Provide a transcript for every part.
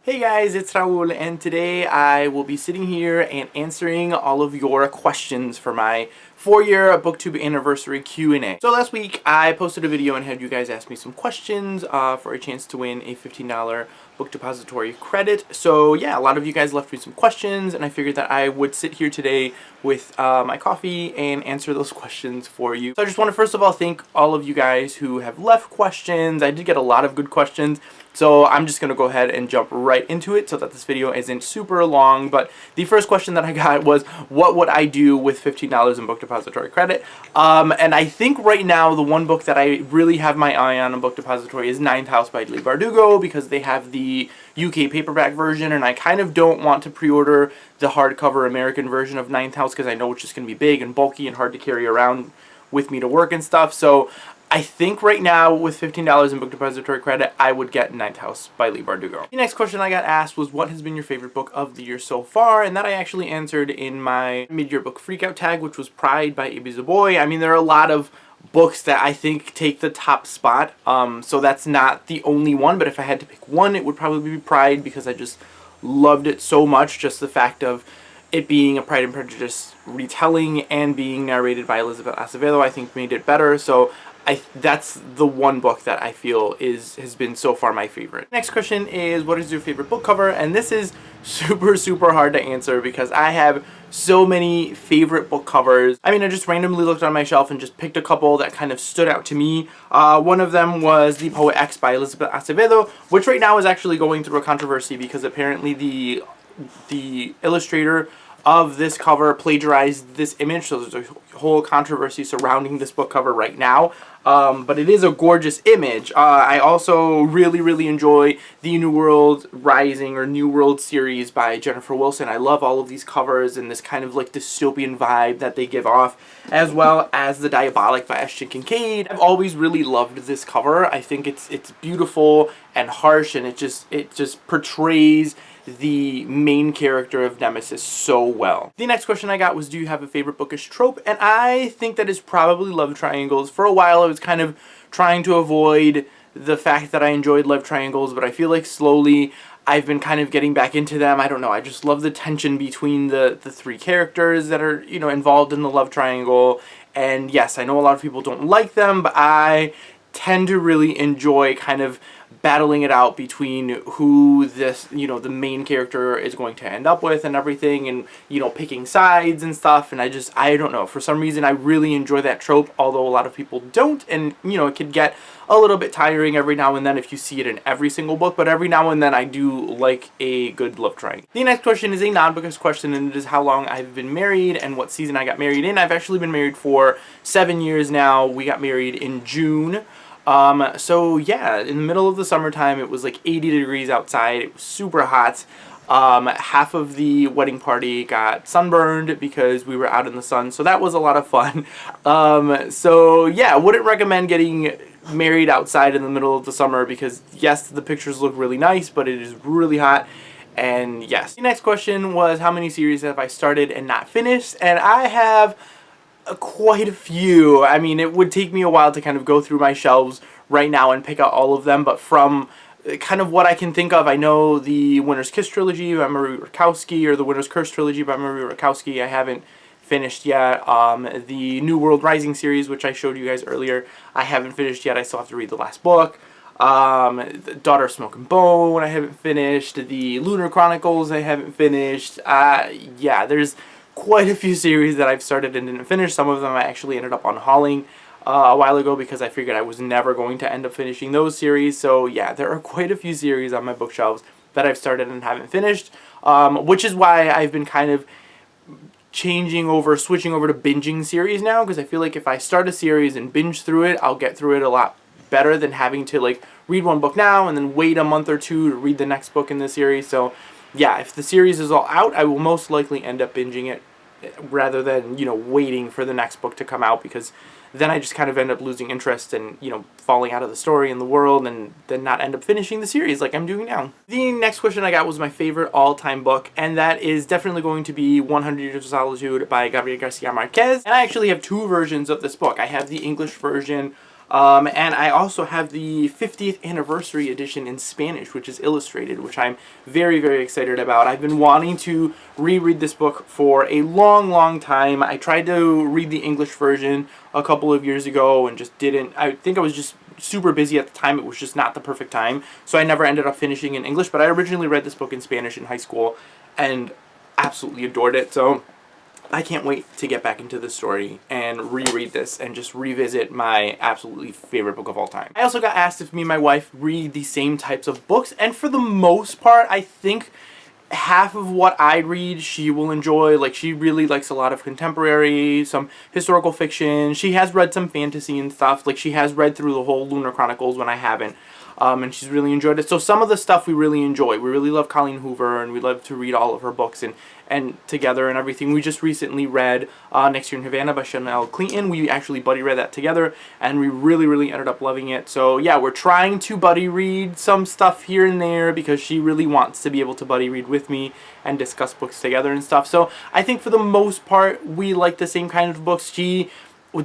Hey guys, it's Raul, and today I will be sitting here and answering all of your questions for my 4-year BookTube anniversary Q&A. So last week I posted a video and had you guys ask me some questions for a chance to win a $15 book depository credit. So yeah, a lot of you guys left me some questions, and I figured that I would sit here today with my coffee and answer those questions for you. So I just want to first of all thank all of you guys who have left questions. I did get a lot of good questions. So I'm just going to go ahead and jump right into it so that this video isn't super long. But the first question that I got was, what would I do with $15 in book depository credit? And I think right now the one book that I really have my eye on in book depository is Ninth House by Leigh Bardugo, because they have the UK paperback version, and I kind of don't want to pre-order the hardcover American version of Ninth House because I know it's just going to be big and bulky and hard to carry around with me to work and stuff. So I think right now with $15 in book depository credit, I would get Ninth House by Leigh Bardugo. The next question I got asked was, what has been your favorite book of the year so far? And that I actually answered in my mid-year book freakout tag, which was Pride by Ibi Zoboi. I mean, there are a lot of books that I think take the top spot, so that's not the only one, but if I had to pick one, it would probably be Pride, because I just loved it so much. Just the fact of it being a Pride and Prejudice retelling and being narrated by Elizabeth Acevedo, I think made it better. So that's the one book that I feel has been so far my favorite. Next question is, what is your favorite book cover? And this is super hard to answer because I have so many favorite book covers. I mean, I just randomly looked on my shelf and just picked a couple that kind of stood out to me. One of them was The Poet X by Elizabeth Acevedo, which right now is actually going through a controversy because apparently the illustrator of this cover plagiarized this image, so there's a whole controversy surrounding this book cover right now. But it is a gorgeous image. I also really enjoy the New World Rising or New World series by Jennifer Wilson. I love all of these covers and this kind of like dystopian vibe that they give off, as well as The Diabolic by Ashton Kincaid. I've always really loved this cover. I think it's beautiful and harsh, and it just portrays the main character of Nemesis so well. The next question I got was, do you have a favorite bookish trope? And I think that is probably love triangles. For a while I was kind of trying to avoid the fact that I enjoyed love triangles, but I feel like slowly I've been kind of getting back into them. I don't know, I just love the tension between the three characters that are, you know, involved in the love triangle. And yes, I know a lot of people don't like them, but I tend to really enjoy kind of battling it out between who this, you know, the main character is going to end up with and everything, and, you know, picking sides and stuff. And I don't know, for some reason I really enjoy that trope, although a lot of people don't, and, you know, it could get a little bit tiring every now and then if you see it in every single book, but every now and then I do like a good love triangle. The next question is a non-bookish question, and it is how long I've been married and what season I got married in. I've actually been married for 7 years now. We got married in June. So yeah, in the middle of the summertime, it was like 80 degrees outside. It was super hot. Half of the wedding party got sunburned because we were out in the sun, so that was a lot of fun. So yeah, wouldn't recommend getting married outside in the middle of the summer because yes, the pictures look really nice, but it is really hot. And yes. The next question was, how many series have I started and not finished? And I have quite a few. I mean, it would take me a while to kind of go through my shelves right now and pick out all of them, but from kind of what I can think of, I know the Winter's Kiss trilogy by Marie Rakowski, or the Winter's Curse trilogy by Marie Rakowski, I haven't finished yet. The New World Rising series, which I showed you guys earlier, I haven't finished yet. I still have to read the last book. The Daughter of Smoke and Bone, I haven't finished. The Lunar Chronicles, I haven't finished. Yeah, there's quite a few series that I've started and didn't finish. Some of them I actually ended up unhauling a while ago because I figured I was never going to end up finishing those series. So yeah, there are quite a few series on my bookshelves that I've started and haven't finished, which is why I've been kind of switching over to binging series now, because I feel like if I start a series and binge through it, I'll get through it a lot better than having to like read one book now and then wait a month or two to read the next book in the series. So yeah, if the series is all out, I will most likely end up binging it rather than, you know, waiting for the next book to come out, because then I just kind of end up losing interest and, you know, falling out of the story and the world, and then not end up finishing the series like I'm doing now. The next question I got was my favorite all-time book, and that is definitely going to be 100 Years of Solitude by Gabriel Garcia Marquez. And I actually have two versions of this book. I have the English version And I also have the 50th anniversary edition in Spanish, which is illustrated, which I'm very, very excited about. I've been wanting to reread this book for a long, long time. I tried to read the English version a couple of years ago and just didn't. I think I was just super busy at the time. It was just not the perfect time, so I never ended up finishing in English. But I originally read this book in Spanish in high school and absolutely adored it. So I can't wait to get back into this story and reread this and just revisit my absolutely favorite book of all time. I also got asked if me and my wife read the same types of books, and for the most part, I think half of what I read she will enjoy. Like, she really likes a lot of contemporary, some historical fiction. She has read some fantasy and stuff. Like, she has read through the whole Lunar Chronicles when I haven't. And she's really enjoyed it. So some of the stuff we really enjoy. We really love Colleen Hoover, and we love to read all of her books and together and everything. We just recently read Next Year in Havana by Chanel Clinton. We actually buddy read that together, and we really, really ended up loving it. So yeah, we're trying to buddy read some stuff here and there because she really wants to be able to buddy read with me and discuss books together and stuff. So I think for the most part, we like the same kind of books. She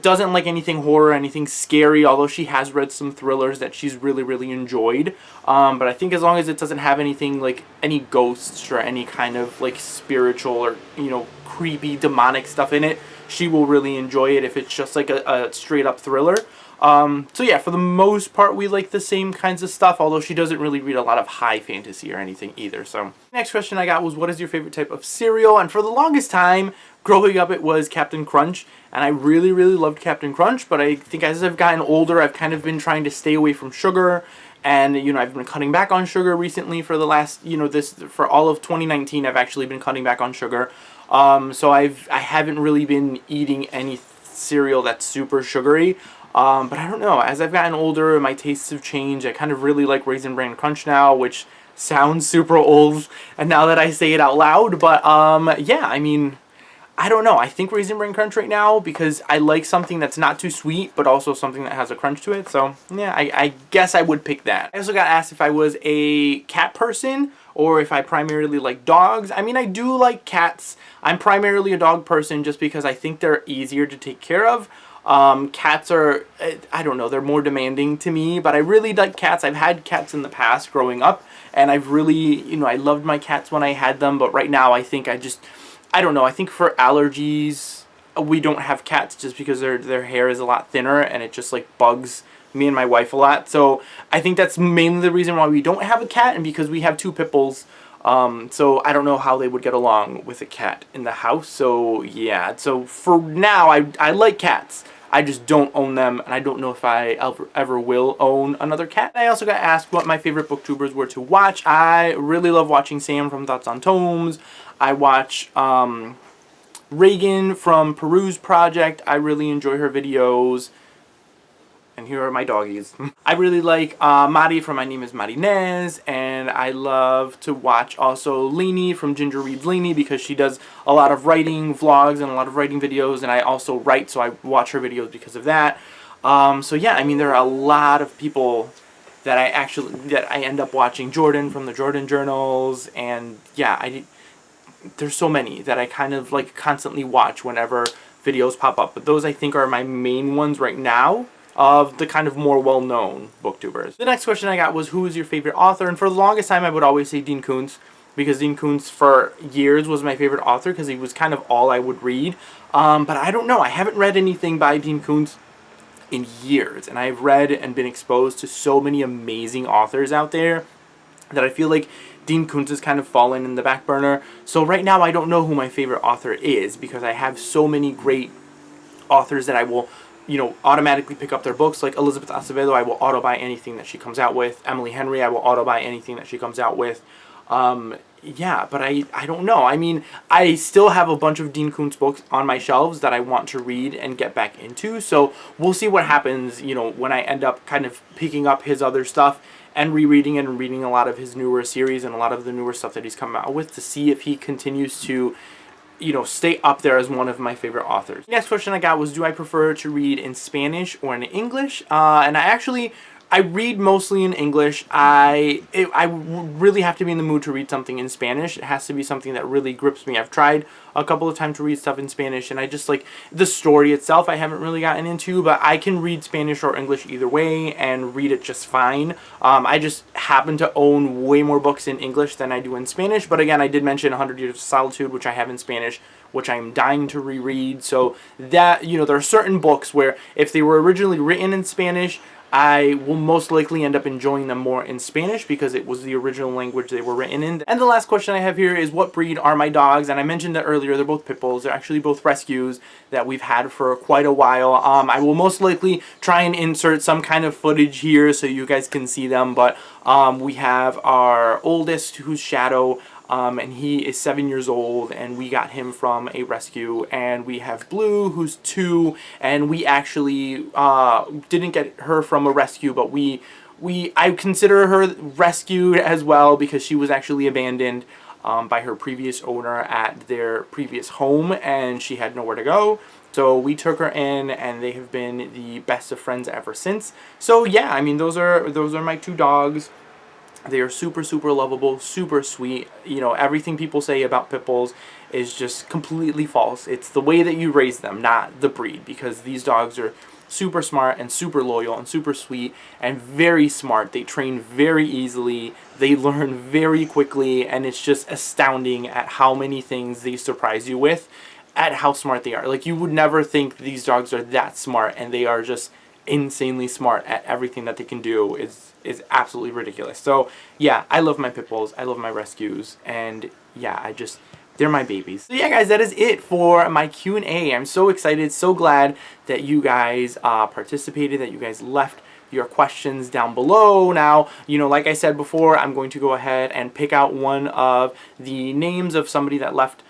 doesn't like anything horror, anything scary, although she has read some thrillers that she's really, really enjoyed. But I think as long as it doesn't have anything like any ghosts or any kind of like spiritual or, you know, creepy demonic stuff in it, she will really enjoy it if it's just like a straight up thriller. So yeah, for the most part, we like the same kinds of stuff, although she doesn't really read a lot of high fantasy or anything either. So next question I got was, what is your favorite type of cereal? And for the longest time, growing up, it was Captain Crunch, and I really, really loved Captain Crunch, but I think as I've gotten older, I've kind of been trying to stay away from sugar, and, you know, I've been cutting back on sugar recently for the last, you know, for all of 2019, I've actually been cutting back on sugar. So I haven't really been eating any cereal that's super sugary. But I don't know, as I've gotten older, my tastes have changed. I kind of really like Raisin Bran Crunch now, which sounds super old, and now that I say it out loud, but yeah, I mean, I don't know. I think Raisin Bran Crunch right now because I like something that's not too sweet, but also something that has a crunch to it. So yeah, I guess I would pick that. I also got asked if I was a cat person or if I primarily like dogs. I mean, I do like cats. I'm primarily a dog person just because I think they're easier to take care of. Cats are, I don't know, they're more demanding to me, but I really like cats. I've had cats in the past growing up, and I've really, you know, I loved my cats when I had them, but right now I think I don't know, I think for allergies, we don't have cats just because their hair is a lot thinner, and it just like bugs me and my wife a lot. So I think that's mainly the reason why we don't have a cat, and because we have 2 pit bulls. So I don't know how they would get along with a cat in the house. So yeah, so for now, I like cats. I just don't own them, and I don't know if I ever will own another cat. I also got asked what my favorite booktubers were to watch. I really love watching Sam from Thoughts on Tomes. I watch Reagan from Peruse Project. I really enjoy her videos. And here are my doggies. I really like Mari from My Name is Marinez, and I love to watch also Lainey from Ginger Reads Lainey because she does a lot of writing vlogs and a lot of writing videos, and I also write, so I watch her videos because of that. So yeah, I mean, there are a lot of people that I end up watching. Jordan from the Jordan Journals, and yeah, there's so many that I kind of like constantly watch whenever videos pop up. But those I think are my main ones right now of the kind of more well-known booktubers. The next question I got was, who is your favorite author? And for the longest time I would always say Dean Koontz, because Dean Koontz for years was my favorite author because he was kind of all I would read. But I don't know, I haven't read anything by Dean Koontz in years, and I've read and been exposed to so many amazing authors out there that I feel like Dean Koontz has kind of fallen in the back burner. So right now I don't know who my favorite author is because I have so many great authors that I will, you know, automatically pick up their books. Like Elizabeth Acevedo, I will auto buy anything that she comes out with. Emily Henry, I will auto buy anything that she comes out with. Yeah, but I don't know. I mean, I still have a bunch of Dean Koontz books on my shelves that I want to read and get back into. So we'll see what happens, you know, when I end up kind of picking up his other stuff and rereading and reading a lot of his newer series and a lot of the newer stuff that he's come out with to see if he continues to, you know, stay up there as one of my favorite authors. Next question I got was, do I prefer to read in Spanish or in English? And I I read mostly in English. I really have to be in the mood to read something in Spanish. It has to be something that really grips me. I've tried a couple of times to read stuff in Spanish, and I just like the story itself I haven't really gotten into, but I can read Spanish or English either way and read it just fine. I just happen to own way more books in English than I do in Spanish, but again, I did mention 100 Years of Solitude, which I have in Spanish, which I'm dying to reread. So that, you know, there are certain books where if they were originally written in Spanish, I will most likely end up enjoying them more in Spanish because it was the original language they were written in. And the last question I have here is, what breed are my dogs? And I mentioned that earlier, they're both pit bulls. They're actually both rescues that we've had for quite a while. I will most likely try and insert some kind of footage here so you guys can see them. But we have our oldest, who's Shadow. And he is 7 years old, and we got him from a rescue. And we have Blue, who's 2, and we actually didn't get her from a rescue, but I consider her rescued as well because she was actually abandoned by her previous owner at their previous home, and she had nowhere to go. So we took her in, and they have been the best of friends ever since. So yeah, I mean, those are my 2 dogs. They are super, super lovable, super sweet. You know, everything people say about pit bulls is just completely false. It's the way that you raise them, not the breed, because these dogs are super smart and super loyal and super sweet and very smart. They train very easily. They learn very quickly, and it's just astounding at how many things they surprise you with, at how smart they are. Like, you would never think these dogs are that smart, and they are just insanely smart at everything that they can do. Is absolutely ridiculous. So yeah, I love my pit bulls. I love my rescues, and yeah, they're my babies. So yeah, guys, that is it for my Q&A. I'm so excited, so glad that you guys participated, that you guys left your questions down below. Now, you know, like I said before, I'm going to go ahead and pick out one of the names of somebody that left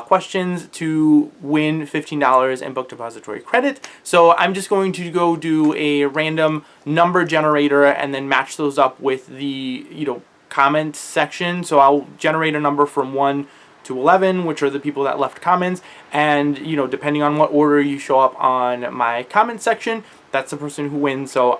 questions to win $15 in book depository credit. So I'm just going to go do a random number generator and then match those up with the, you know, comment section. So I'll generate a number from 1 to 11, which are the people that left comments, and you know, depending on what order you show up on my comment section, that's the person who wins. So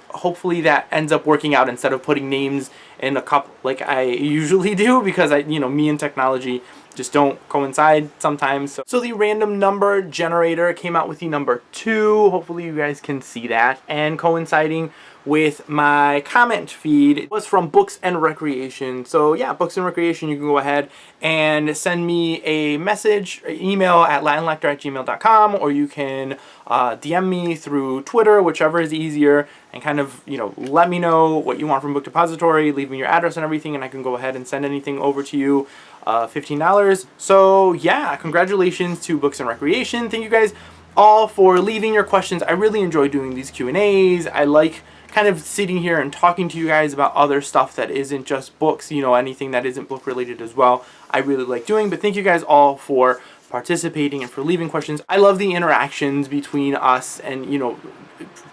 hopefully that ends up working out instead of putting names in a cup like I usually do, because me and technology just don't coincide sometimes. So the random number generator came out with the number 2. Hopefully you guys can see that. And coinciding with my comment feed was from Books and Recreation. So yeah, Books and Recreation, you can go ahead and send me a message, email at latinlector@gmail.com, or you can DM me through Twitter, whichever is easier, and kind of, you know, let me know what you want from Book Depository, leave me your address and everything, and I can go ahead and send anything over to you. $15. So yeah, congratulations to Books and Recreation. Thank you guys all for leaving your questions. I really enjoy doing these Q&As. I like kind of sitting here and talking to you guys about other stuff that isn't just books, you know, anything that isn't book related as well. I really like doing, but thank you guys all for participating and for leaving questions. I love the interactions between us and, you know,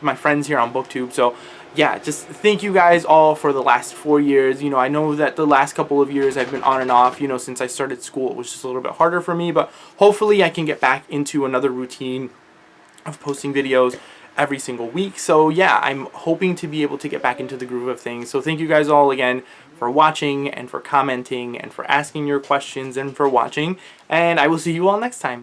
my friends here on BookTube. So yeah, just thank you guys all for the last 4 years. You know, I know that the last couple of years I've been on and off, you know, since I started school. It was just a little bit harder for me, but hopefully I can get back into another routine of posting videos every single week. So yeah, I'm hoping to be able to get back into the groove of things. So thank you guys all again for watching and for commenting and for asking your questions and for watching, and I will see you all next time.